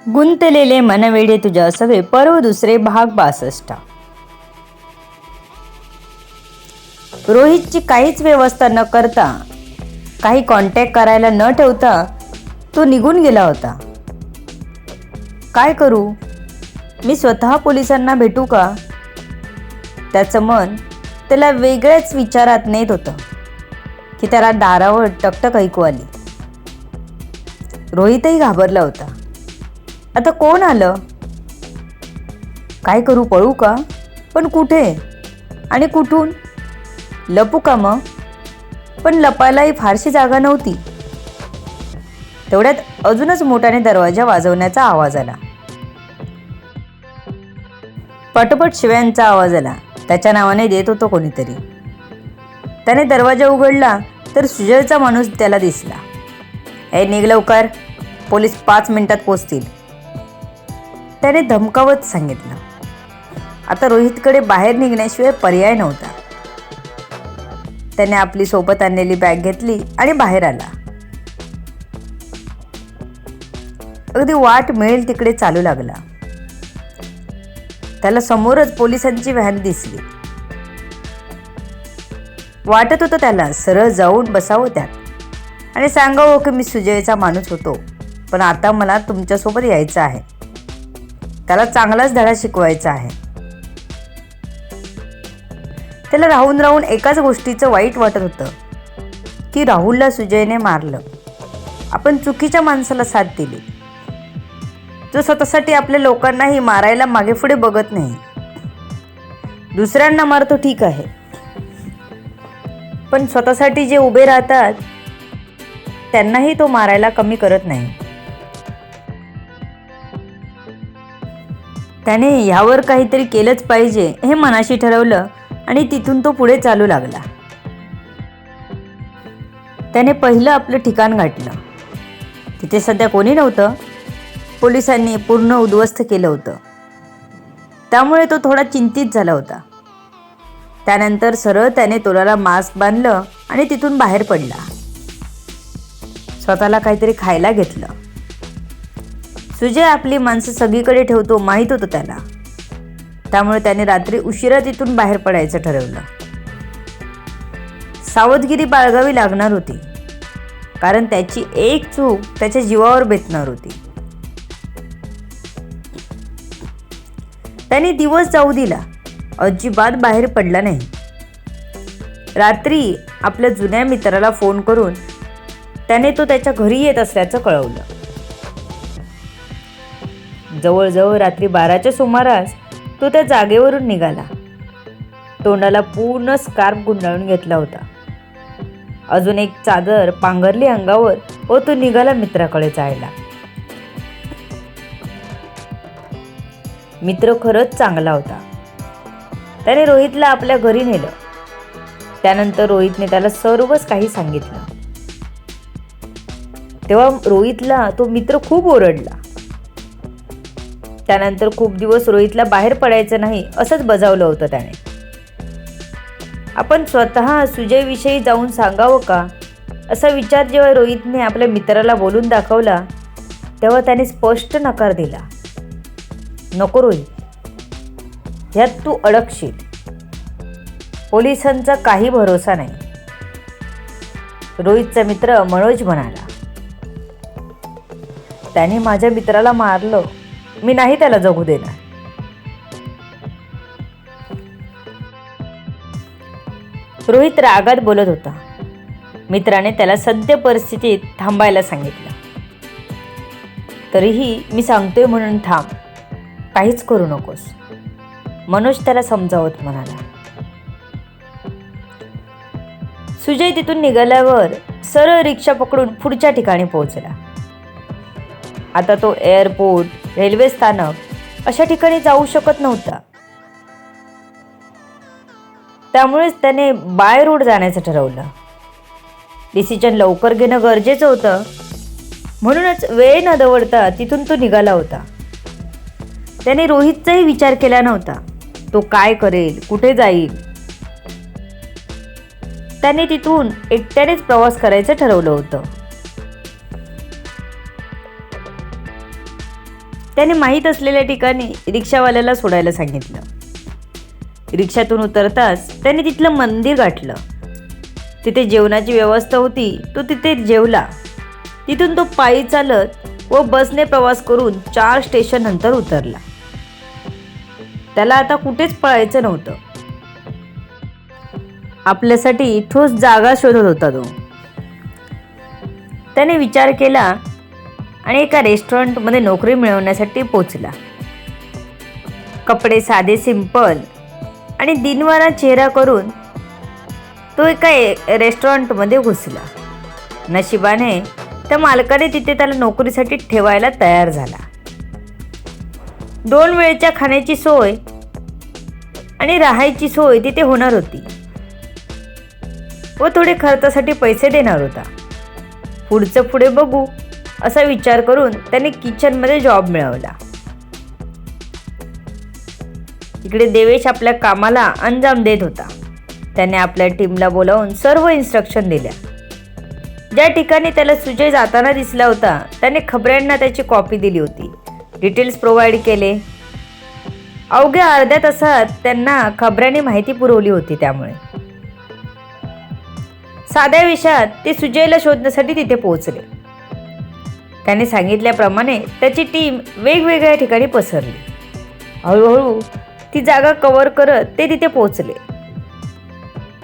गुंतलेले मनवेडे तुझ्या सवे पर्व दुसरे भाग 62. रोहितची काहीच व्यवस्था न करता, काही कॉन्टॅक्ट करायला न ठेवता तो निघून गेला होता. काय करू? मी स्वतः पोलिसांना भेटू का? त्याचं मन त्याला वेगळ्याच विचारात नेत होतं की त्याला दारावर टकटक ऐकू आली. रोहितही घाबरला होता. आता कोण आलं? काय करू? पळू का? पण कुठे आणि कुठून? लपू का मग? पण लपायलाही फारशी जागा नव्हती. तेवढ्यात अजूनच मोठ्याने दरवाजा वाजवण्याचा आवाज आला. पटपट शिव्यांचा आवाज आला. त्याच्या नावाने देत होतं कोणीतरी. त्याने दरवाजा उघडला तर सुजयचा माणूस त्याला दिसला. ए, निघ लवकर, पोलीस 5 मिनिटात पोचतील, त्याने धमकावत सांगितलं. आता रोहितकडे बाहेर निघण्याशिवाय पर्याय नव्हता. त्याने आपली सोबत आणलेली बॅग घेतली आणि बाहेर आला. अगदी वाट मिळेल तिकडे चालू लागला. त्याला समोरच पोलिसांची व्हॅन दिसली. वाटत होतं त्याला सरळ जाऊन बसावं त्यात आणि सांगावं की मी सुजयचा माणूस होतो, पण आता मला तुमच्यासोबत यायचं आहे. त्याला चांगलाच धडा शिकवायचा आहे. त्याला राहून राहून एकाच गोष्टीचं वाईट वाटत होतं की राहुलला सुजयने मारलं. आपण चुकीच्या माणसाला साथ दिली, जो स्वतःसाठी आपल्या लोकांनाही मारायला मागे पुढे बघत नाही. दुसऱ्यांना मारतो ठीक आहे, पण स्वतःसाठी जे उभे राहतात त्यांनाही तो मारायला कमी करत नाही. त्याने ह्यावर काहीतरी केलंच पाहिजे हे मनाशी ठरवलं आणि तिथून तो पुढे चालू लागला. त्याने पहिलं आपलं ठिकाण गाठलं. तिथे सध्या कोणी नव्हतं. पोलिसांनी पूर्ण उद्ध्वस्त केलं होतं. त्यामुळे तो थोडा चिंतित झाला होता. त्यानंतर सरळ त्याने तोंडाला मास्क बांधलं आणि तिथून बाहेर पडला. स्वतःला काहीतरी खायला घेतलं. सुजय आपली माणसं सगळीकडे ठेवतो माहीत होतं त्याला. त्यामुळे त्याने रात्री उशिरा तिथून बाहेर पडायचं ठरवलं. सावधगिरी बाळगावी लागणार होती, कारण त्याची एक चूक त्याच्या जीवावर बेतणार होती. त्याने दिवस जाऊ दिला, अजिबात बाहेर पडला नाही. रात्री आपल्या जुन्या मित्राला फोन करून त्याने तो त्याच्या घरी येत असल्याचं कळवलं. जवळजवळ रात्री 12च्या सुमारास तो त्या जागेवरून निघाला. तोंडाला पूर्ण स्कार्फ गुंडाळून घेतला होता. अजून एक चादर पांघरली अंगावर व तो निघाला मित्राकडे जायला. मित्र खरंच चांगला होता. त्याने रोहितला आपल्या घरी नेलं. त्यानंतर रोहितने त्याला सर्वच काही सांगितलं. तेव्हा रोहितला तो मित्र खूप ओरडला. त्यानंतर खूप दिवस रोहितला बाहेर पडायचं नाही असंच बजावलं होतं त्याने. आपण स्वतः सुजयविषयी जाऊन सांगावं का असा विचार जेव्हा रोहितने आपल्या मित्राला बोलून दाखवला तेव्हा त्याने स्पष्ट नकार दिला. नको रोहित, ह्यात तू अडकशील. पोलिसांचा काही भरोसा नाही. रोहितचा मित्र मनोज म्हणाला. त्याने माझ्या मित्राला मारलं, मी नाही त्याला जगू देणार. रोहित रागात बोलत होता. मित्राने त्याला सद्य परिस्थितीत थांबायला सांगितलं. तरीही मी सांगतोय म्हणून थांब, काहीच करू नकोस, मनोज त्याला समजावत म्हणाला. सुजय तिथून निघाल्यावर सरळ रिक्षा पकडून पुढच्या ठिकाणी पोहोचला. आता तो एअरपोर्ट, रेल्वे स्थानक अशा ठिकाणी जाऊ शकत नव्हता. त्यामुळेच त्याने बाय रोड जाण्याचं ठरवलं. डिसिजन लवकर घेणं गरजेचं होतं. म्हणूनच वेळ न दवडता तिथून तो निघाला होता. त्याने रोहितचाही विचार केला नव्हता. तो काय करेल, कुठे जाईल. त्याने तिथून एकट्यानेच प्रवास करायचं ठरवलं होतं. त्याने माहीत असलेल्या ठिकाणी रिक्षावाल्याला सोडायला सांगितलं. रिक्षातून उतरताच त्याने तिथलं मंदिर गाठलं. तिथे जेवणाची व्यवस्था होती. तो तिथे जेवला. तिथून तो पायी चालत व बसने प्रवास करून 4 स्टेशन नंतर उतरला. त्याला आता कुठेच पळायचं नव्हतं. आपल्यासाठी ठोस जागा शोधत होता तो. त्याने विचार केला आणि एका रेस्टॉरंटमध्ये नोकरी मिळवण्यासाठी पोचला. कपडे साधे सिंपल आणि दिनवारा चेहरा करून तो एका रेस्टॉरंटमध्ये घुसला. नशिबाने त्या मालकाने तिथे त्याला नोकरीसाठी ठेवायला तयार झाला. 2 वेळच्या खाण्याची सोय आणि राहायची सोय तिथे होणार होती व थोडे खर्चासाठी पैसे देणार होता. पुढचं पुढे बघू असा विचार करून त्याने किचनमध्ये जॉब मिळवला. इकडे देवेश आपल्या कामाला अंजाम देत होता. त्याने आपल्या टीमला बोलावून सर्व इन्स्ट्रक्शन दिल्या. ज्या ठिकाणी त्याला सुजय जाताना दिसला होता त्याने खबऱ्यांना त्याची कॉपी दिली होती. डिटेल्स प्रोव्हाइड केले. अवघ्या अर्ध्या तासात त्यांना खबऱ्यांनी माहिती पुरवली होती. त्यामुळे साध्या विषयात ते सुजयला शोधण्यासाठी तिथे पोहोचले. त्याने सांगितल्याप्रमाणे त्याची टीम वेगवेगळ्या ठिकाणी पसरली. हळूहळू ती जागा कव्हर करत ते तिथे पोहोचले.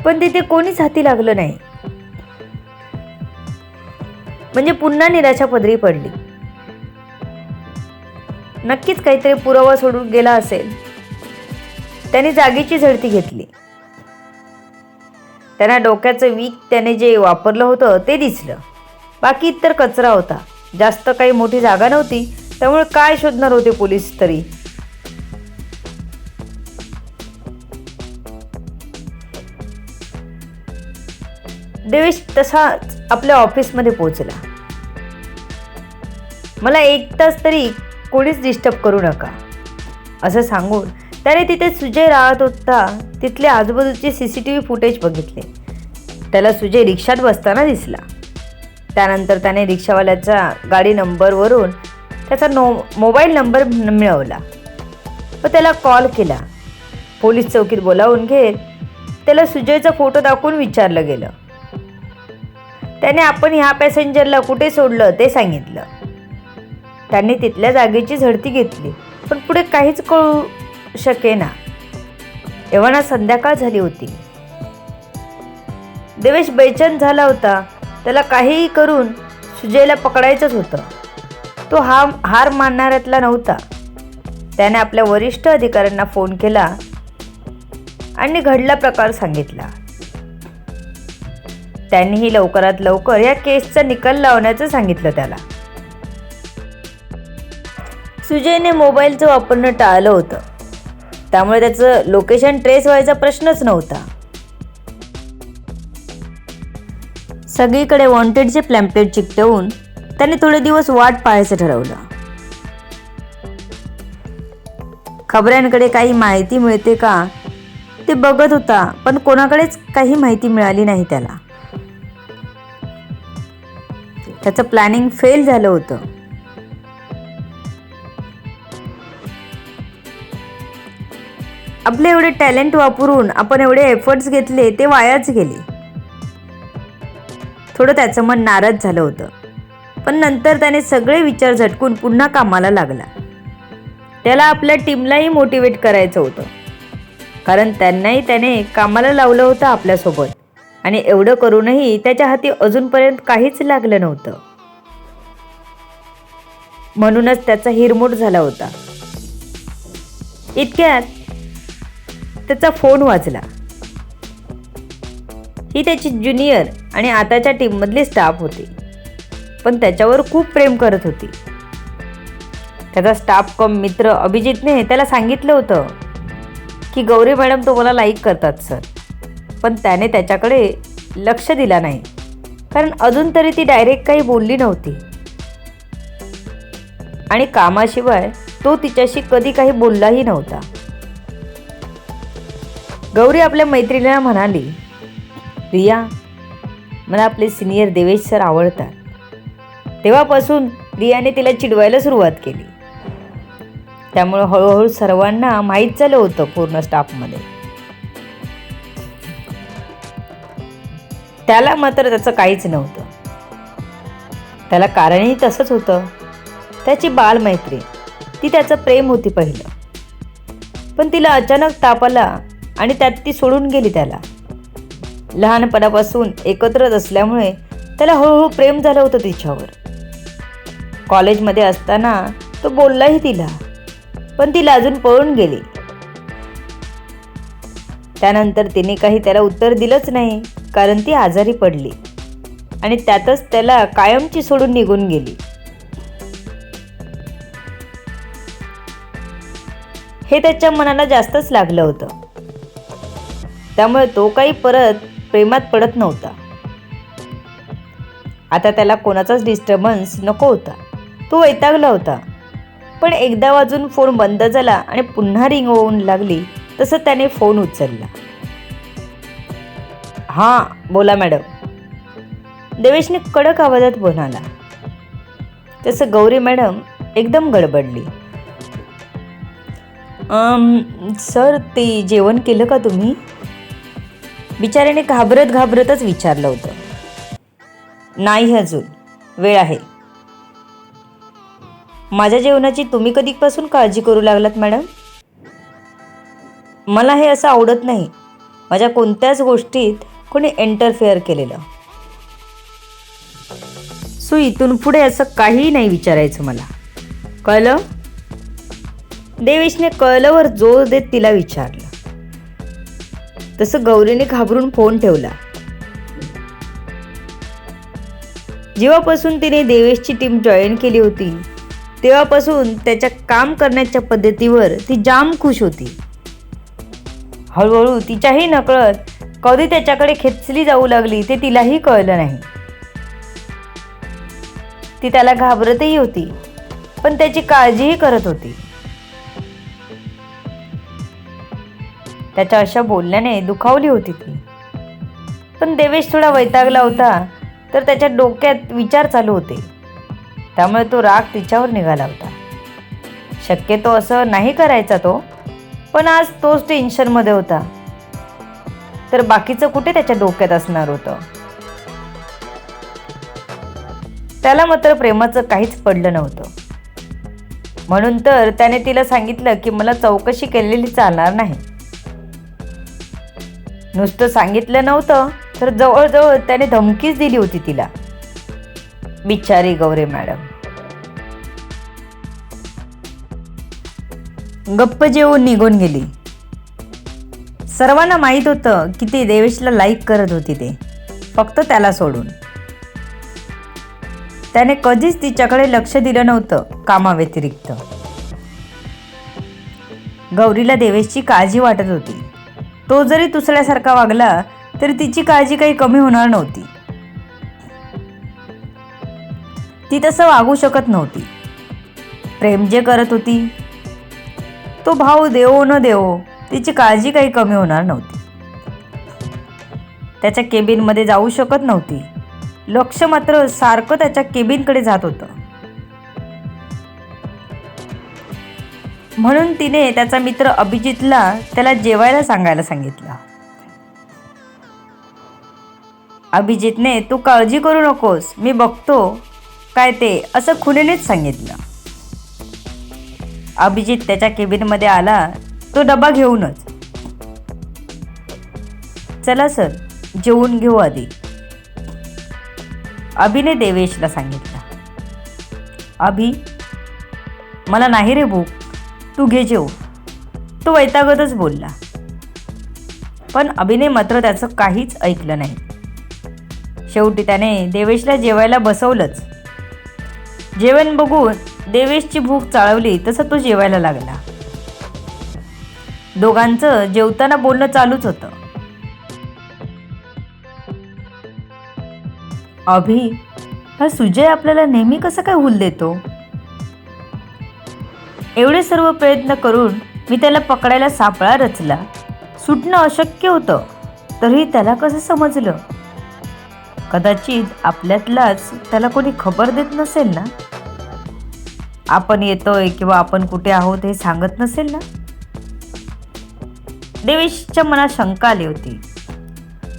पण तिथे कोणीच हाती लागलं नाही. म्हणजे पुन्हा निराशा पदरी पडली. नक्कीच काहीतरी पुरावा सोडून गेला असेल. त्याने जागेची झडती घेतली. त्यांना डोक्याचं वीक त्याने जे वापरलं होतं ते दिसलं. बाकी इतर कचरा होता. जास्त काही मोठी जागा नव्हती. त्यामुळे काय शोधणार होते पोलीस तरी. देवेश तसाच आपल्या ऑफिसमध्ये पोहोचला. मला 1 तास तरी कोणीच डिस्टर्ब करू नका असं सांगून त्याने तिथे सुजय राहत होता तिथले आजूबाजूचे CCTV फुटेज बघितले. त्याला सुजय रिक्षात बसताना दिसला. त्यानंतर त्याने रिक्षावाल्याच्या गाडी नंबरवरून त्याचा मोबाईल नंबर मिळवला व त्याला कॉल केला. पोलीस चौकीत बोलावून घेत त्याला सुजयचा फोटो दाखवून विचारलं गेलं. त्याने आपण ह्या पॅसेंजरला कुठे सोडलं ते सांगितलं. त्यांनी तिथल्या जागेची झडती घेतली. पण पुढे काहीच कळू शकेना. एव्हाना संध्याकाळ झाली होती. देवेश बेचैन झाला होता. त्याला काहीही करून सुजयला पकडायचंच होतं. तो हार मानणाऱ्यातला नव्हता. त्याने आपल्या वरिष्ठ अधिकाऱ्यांना फोन केला आणि घडला प्रकार सांगितला. त्यांनीही लवकरात लवकर या केसचा निकाल लावण्याचं सांगितलं त्याला. सुजयने मोबाईलचं वापरणं टाळलं होतं. त्यामुळे त्याचं लोकेशन ट्रेस व्हायचा प्रश्नच नव्हता. सगळीकडे वॉन्टेडचे पॅम्पलेट चिकटवून त्याने थोडे दिवस वाट पाहायचं ठरवलं. खबऱ्यांकडे काही माहिती मिळते का ते बघत होता. पण कोणाकडेच काही माहिती मिळाली नाही त्याला. त्याचं प्लॅनिंग फेल झालं होतं. आपले एवढे टॅलेंट वापरून आपण एवढे एफर्ट्स घेतले ते वायाच गेले. थोडं त्याचं मन नाराज झालं होतं. पण नंतर त्याने सगळे विचार झटकून पुन्हा कामाला लागला. त्याला आपल्या टीमलाही मोटिवेट करायचं होतं. कारण त्यांनाही त्याने कामाला लावलं होतं आपल्यासोबत. आणि एवढं करूनही त्याच्या हाती अजूनपर्यंत काहीच लागलं नव्हतं. म्हणूनच त्याचा हिरमोड झाला होता. इतक्यात त्याचा फोन वाजला. ही त्याची ज्युनियर आणि आताच्या टीममधली स्टाफ होती. पण त्याच्यावर खूप प्रेम करत होती. त्याचा स्टाफ कम मित्र अभिजितने त्याला सांगितलं होतं की गौरी मॅडम तुम्हाला लाईक करतात सर. पण त्याने त्याच्याकडे लक्ष दिला नाही. कारण अजून तरी ती डायरेक्ट काही बोलली नव्हती. आणि कामाशिवाय तो तिच्याशी कधी काही बोललाही नव्हता. गौरी आपल्या मैत्रिणीला म्हणाली, रिया, मला आपले सिनियर देवेश सर आवडतात. तेव्हापासून रियाने तिला चिडवायला सुरुवात केली. त्यामुळे हळूहळू सर्वांना माहीत झालं होतं पूर्ण स्टाफमध्ये. त्याला मात्र त्याचं काहीच नव्हतं. त्याला कारणही तसंच होतं. त्याची बालमैत्री, ती त्याचं प्रेम होती पहिलं. पण तिला अचानक ताप आला आणि त्यात ती सोडून गेली त्याला. लहानपणापासून एकत्रच असल्यामुळे त्याला हळूहळू प्रेम झालं होतं तिच्यावर. कॉलेजमध्ये असताना तो बोललाही तिला, पण ती लाजून पळून गेली. त्यानंतर तिने काही त्याला उत्तर दिलंच नाही, कारण ती आजारी पडली आणि त्यातच त्याला कायमची सोडून निघून गेली. हे त्याच्या मनाला जास्तच लागलं होतं. त्यामुळे तो काही परत प्रेमात पडत नव्हता. आता त्याला कोणाचाच डिस्टर्बन्स नको होता. तो वैतागला होता. पण एकदा वाजून फोन बंद झाला आणि पुन्हा रिंग होऊन लागली तसं त्याने फोन उचलला. हां, बोला मॅडम, देवेशने कडक आवाजात म्हणाला. तसं गौरी मॅडम एकदम गडबडली. सर, ते जेवण केलं का तुम्ही? बिचाऱ्याने घाबरतच विचारलं होतं. नाही अजून, वेळ आहे. माझ्या जेवणाची तुम्ही कधीपासून काळजी करू लागलात मॅडम? मला हे असं आवडत नाही. माझ्या कोणत्याच गोष्टीत कोणी इंटरफेअर केलेलं. सो इथून पुढे असं काही नाही विचारायचं मला, कळलं? देवेशने कळल्यावर जोर देत तिला विचारलं. तसं गौरीने घाबरून फोन ठेवला. जेव्हापासून तिने देवेशची टीम जॉईन केली होती तेव्हापासून त्याच्या काम करण्याच्या पद्धतीवर ती जाम खुश होती. हळूहळू तिच्याही नकळत कधी त्याच्याकडे खेचली जाऊ लागली ते तिलाही कळलं नाही. ती त्याला घाबरतही होती, पण त्याची काळजीही करत होती. त्याच्या अशा बोलण्याने दुखावली होती ती. पण देवेश थोडा वैतागला होता, तर त्याच्या डोक्यात विचार चालू होते. त्यामुळे तो राग तिच्यावर निघाला होता. शक्यतो असं नाही करायचा तो, पण आज तोच टेन्शनमध्ये होता, तर बाकीचं कुठे त्याच्या डोक्यात असणार होतं. त्याला मात्र प्रेमाचं काहीच पडलं नव्हतं. म्हणून तर त्याने तिला सांगितलं की मला चौकशी केलेली चालणार नाही. नुसतं सांगितलं नव्हतं, तर जवळजवळ त्याने धमकीच दिली होती तिला. बिचारी गौरी मॅडम. गप्प जेवून निघून गेली. सर्वांना माहीत होतं की ती देवेशला लाईक करत होती, ते फक्त त्याला सोडून. त्याने कधीच तिच्याकडे लक्ष दिलं नव्हतं कामाव्यतिरिक्त. गौरीला देवेशची काळजी वाटत होती. तो जरी दुसऱ्यासारखा वागला तरी तिची काळजी काही कमी होणार नव्हती. ती तसं वागू शकत नव्हती. प्रेम जे करत होती, तो भाव देवो न देवो, तिची काळजी काही कमी होणार नव्हती. त्याच्या केबिनमध्ये जाऊ शकत नव्हती. लक्ष मात्र सारखं त्याच्या केबिनकडे जात होतं. म्हणून तिने त्याचा मित्र अभिजितला त्याला जेवायला सांगायला सांगितलं. अभिजितने तू काळजी करू नकोस, मी बघतो काय ते, असं खुलेनेच सांगितलं. अभिजित त्याच्या केबिनमध्ये आला, तो डबा घेऊनच. चला सर, जेवून घेऊ आधी, अभिने देवेशला सांगितलं. अभि, मला नाही रे भूक, तू घे जेव, तो वैतागतच बोलला. पण अभिने मात्र त्याचं काहीच ऐकलं नाही. शेवटी त्याने देवेशला जेवायला बसवलंच. जेवण बघून देवेशची भूक चाळवली तसं तो जेवायला लागला. दोघांचं जेवताना बोलणं चालूच होतं. अभि, हा सुजय आपल्याला नेहमी कसं काय हुल देतो? एवढे सर्व प्रयत्न करून मी त्याला पकडायला सापळा रचला, सुटणं अशक्य होतं, तरी त्याला कसं समजलं? कदाचित आपल्यातलाच त्याला कोणी खबर देत नसेल ना. आपण येतोय किंवा आपण कुठे आहोत हे सांगत नसेल ना? देवेशच्या मनात शंका आली होती,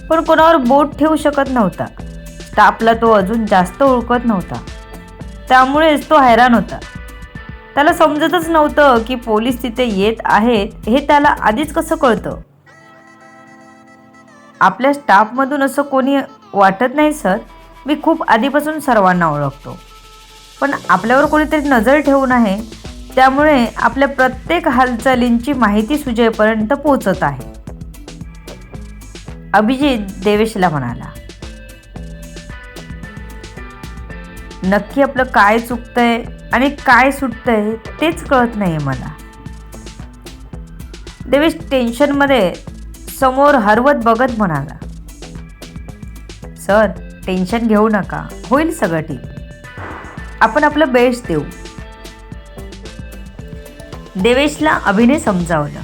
पण कोणावर बोट ठेवू शकत नव्हता. स्टाफला तो अजून जास्त ओळखत नव्हता, त्यामुळेच तो हैराण होता. त्याला समजतच नव्हतं की पोलीस तिथे येत आहेत हे त्याला आधीच कसं कळतं. आपल्या स्टाफमधून असं कोणी वाटत नाही सर, मी खूप आधीपासून सर्वांना ओळखतो, पण आपल्यावर कोणीतरी नजर ठेवून आहे, त्यामुळे आपल्या प्रत्येक हालचालींची माहिती सुजयपर्यंत पोहोचत आहे. अभिजित देवेशला म्हणाला, नक्की आपलं काय चुकतंय आणि काय सुटतंय तेच कळत नाही मला. देवेश टेन्शनमध्ये समोर हरवत बघत म्हणाला, सर टेन्शन घेऊ नका, होईल सगळं ठीक, आपण आपलं बेस्ट देऊ. देवेशला अभिने समजावलं.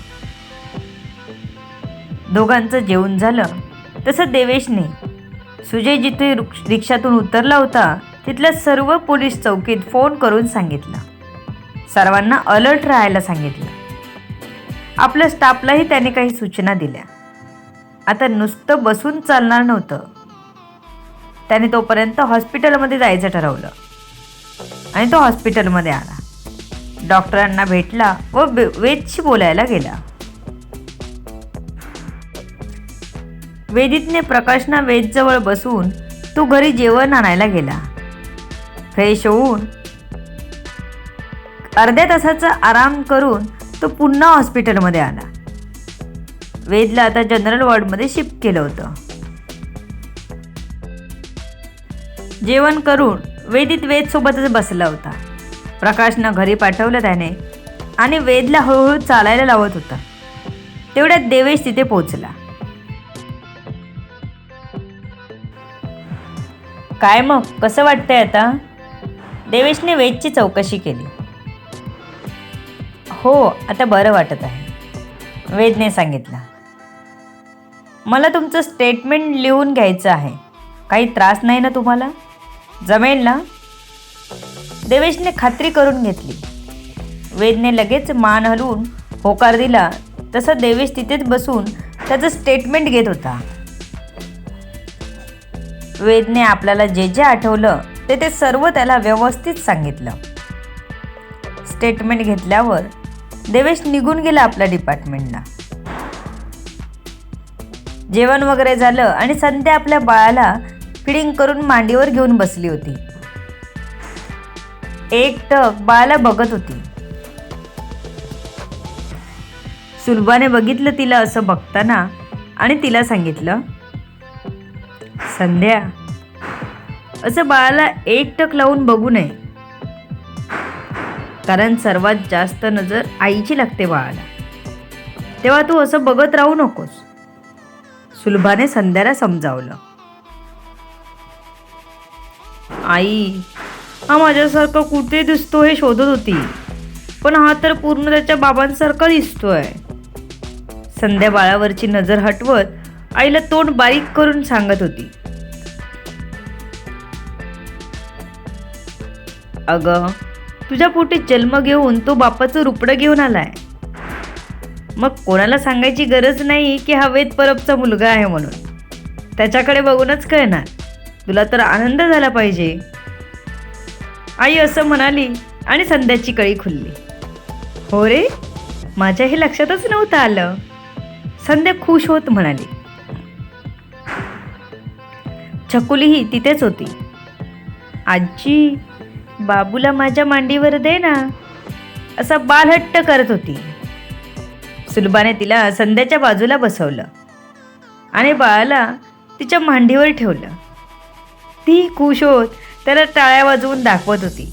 दोघांचं जेवण झालं तसं देवेशने सुजय जिथे रिक्षातून उतरला होता तिथल्या सर्व पोलीस चौकीत फोन करून सांगितलं. सर्वांना अलर्ट राहायला सांगितलं. आपल्या स्टाफलाही त्याने काही सूचना दिल्या. आता नुसतं बसून चालणार नव्हतं. त्याने तोपर्यंत हॉस्पिटलमध्ये जायचं ठरवलं आणि तो हॉस्पिटलमध्ये आला. डॉक्टरांना भेटला व वेदशी बोलायला गेला. वेदितने प्रकाशना वेदजवळ बसून तू घरी जेवण आणायला गेला. फ्रेश होऊन अर्ध्या तासाचा आराम करून तो पुन्हा हॉस्पिटलमध्ये आला. वेदला आता जनरल वॉर्डमध्ये शिफ्ट केलं होतं. जेवण करून वेदित वेदसोबतच बसला होता. प्रकाशनं घरी पाठवलं त्याने आणि वेदला हळूहळू चालायला लावत होता. तेवढ्यात देवेश तिथे पोहोचला. काय मग कसं वाटतंय आता? देवेशने वेदची चौकशी केली. हो आता बरं वाटत आहे, वेदने सांगितलं. मला तुमचं स्टेटमेंट लिहून घ्यायचं आहे. काही त्रास नाही ना तुम्हाला? जमेल ना? देवेशने खात्री करून घेतली. वेदने लगेच मान हलवून होकार दिला. तसं देवेश तिथेच बसून त्याचं स्टेटमेंट घेत होता. वेदने आपल्याला जे जे आठवलं ते सर्व त्याला व्यवस्थित सांगितलं. स्टेटमेंट घेतल्यावर देवेश निघून गेला आपल्या डिपार्टमेंटला. जेवण वगैरे झालं आणि संध्या आपल्या बाळाला फिडिंग करून मांडीवर घेऊन बसली होती. एकटक बाळाला बघत होती. सुलभाने बघितलं तिला असं बघताना आणि तिला सांगितलं, संध्या असं बाळाला एकटक लावून बघू नये, कारण सर्वात जास्त नजर आईची लागते बाळाला. तेव्हा तू असं बघत राहू नकोस. सुलभाने संध्याला समजावलं. आई, हा माझ्यासारखा कुठे दिसतो हे शोधत होती, पण हा तर पूर्ण त्याच्या बाबांसारखा दिसतोय. संध्या बाळावरची नजर हटवत आईला तोंड बारीक करून सांगत होती. अगं, तुझ्या पोटी जन्म घेऊन तो बापाचं रुपडं घेऊन आलाय. मग कोणाला सांगायची गरज नाही की हा वेद परबचा मुलगा आहे म्हणून. त्याच्याकडे बघूनच कळणार. तुला तर आनंद झाला पाहिजे. आई असं म्हणाली आणि संध्याची कळी खुलली. हो रे, माझ्या हे लक्षातच नव्हतं आलं. संध्या खुश होत म्हणाली. छकुलीही तिथेच होती. आजी, बाबूला माझ्या मांडीवर दे ना, असा बालहट्ट करत होती. सुलभाने तिला संध्याच्या बाजूला बसवलं आणि बाळाला तिच्या मांडीवर ठेवलं. ती खुश होत त्याला टाळ्या वाजवून दाखवत होती.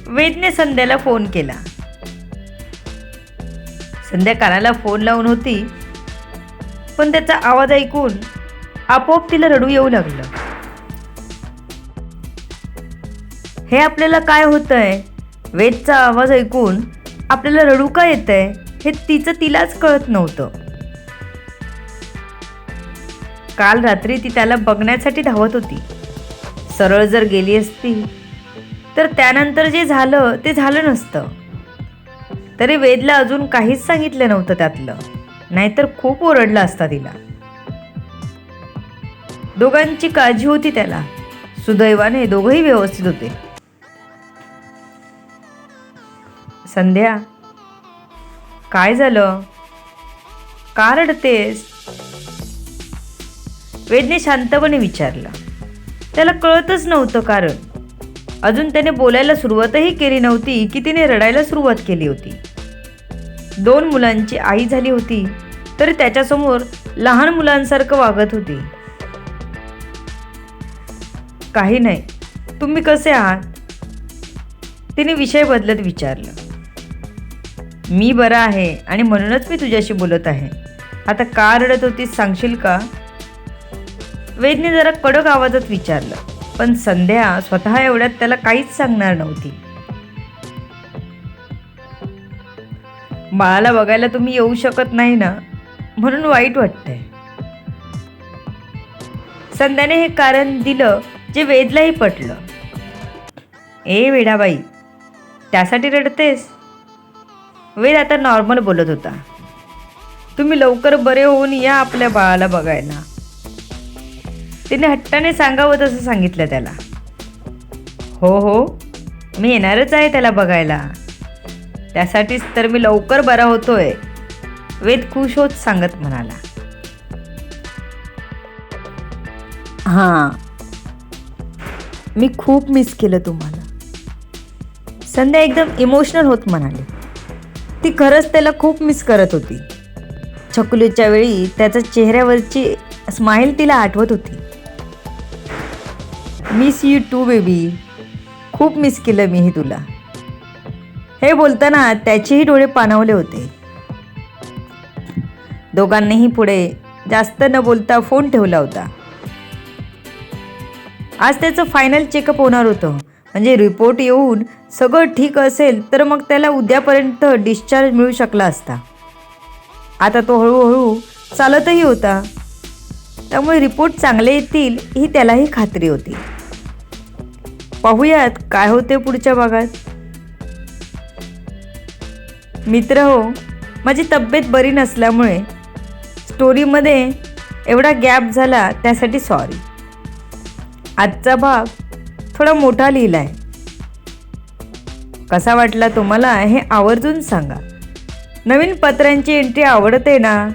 वेदने संध्याला फोन केला. संध्या कानाला फोन लावून होती, पण त्याचा आवाज ऐकून आपोआप तिला रडू येऊ लागलं. हे आपल्याला काय होतंय? वेदचा आवाज ऐकून आपल्याला रडू का येतंय हे तिचं तिलाच कळत नव्हतं. काल रात्री ती त्याला बघण्यासाठी धावत होती. सरळ जर गेली असती तर त्यानंतर जे झालं ते झालं नसतं. तरी वेदला अजून काहीच सांगितलं नव्हतं त्यातलं, नाहीतर खूप ओरडला असता तिला. दोघांची काळजी होती त्याला. सुदैवाने दोघंही व्यवस्थित होते. संध्या, काय झालं? का रडतेस? वेदने शांतपणे विचारलं. त्याला कळतच नव्हतं कारण अजून त्याने बोलायला सुरुवातही केली नव्हती की तिने रडायला सुरुवात केली होती. 2 मुलांची आई झाली होती तरी त्याच्यासमोर लहान मुलांसारखं वागत होती. काही नाही, तुम्ही कसे आहात? तिने विषय बदलत विचारलं. मी बरा आहे आणि म्हणूनच मी तुझ्याशी बोलत आहे. आता का रडत होतीस सांगशील का? वेदने जरा कडक आवाजात विचारलं. पण संध्या स्वतः एवढ्यात त्याला काहीच सांगणार नव्हती. बाळाला बघायला तुम्ही येऊ शकत नाही ना, म्हणून वाईट वाटतंय. संध्याने हे कारण दिलं जे वेदलाही पटलं. ए वेडाबाई, त्यासाठी रडतेस? वेद आता नॉर्मल बोलत होता. तुम्ही लवकर बरे होऊन या आपल्या बाळाला बघायला. तिने हट्टाने सांगावं तसं सांगितलं त्याला. हो हो, मी येणारच आहे त्याला बघायला. त्यासाठीच तर मी लवकर बरा होतोय, वेद खुश होत सांगत म्हणाला. हां, मी खूप मिस केलं तुम्हाला. संध्या एकदम इमोशनल होत म्हणाली. ती खरंच त्याला खूप मिस करत होती. छकुलीच्या वेळी त्याच्या चेहऱ्यावरची स्माईल तिला आठवत होती. मिस यू टू बेबी, खूप मिस केलं मीही तुला. हे बोलताना त्याचेही डोळे पाणावले होते. दोघांनीही पुढे जास्त न बोलता फोन ठेवला होता. आज त्याचं फायनल चेकअप होणार होतं. म्हणजे रिपोर्ट येऊन सगळं ठीक असेल तर मग त्याला उद्यापर्यंत डिस्चार्ज मिळू शकला असता. आता तो हळूहळू चालतही होता, त्यामुळे रिपोर्ट चांगले येतील ही त्यालाही खात्री होती. पाहूयात काय होते पुढच्या भागात. मित्र हो, माझी तब्येत बरी नसल्यामुळे स्टोरीमध्ये एवढा गॅप झाला त्यासाठी सॉरी. आजचा भाग थोडा मोठा लिहिला आहे. कसा वाटला तुम्हाला हे आवर्जून सांगा. नवीन पात्रांची एंट्री आवडते ना?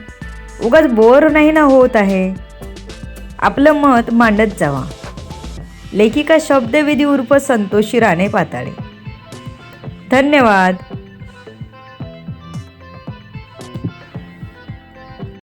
उगाच बोर नाही ना होत आहे? आपलं मत मांडत जावा. लेखिका शब्दविधी उर्फ संतोषी राणे पाताळे. धन्यवाद.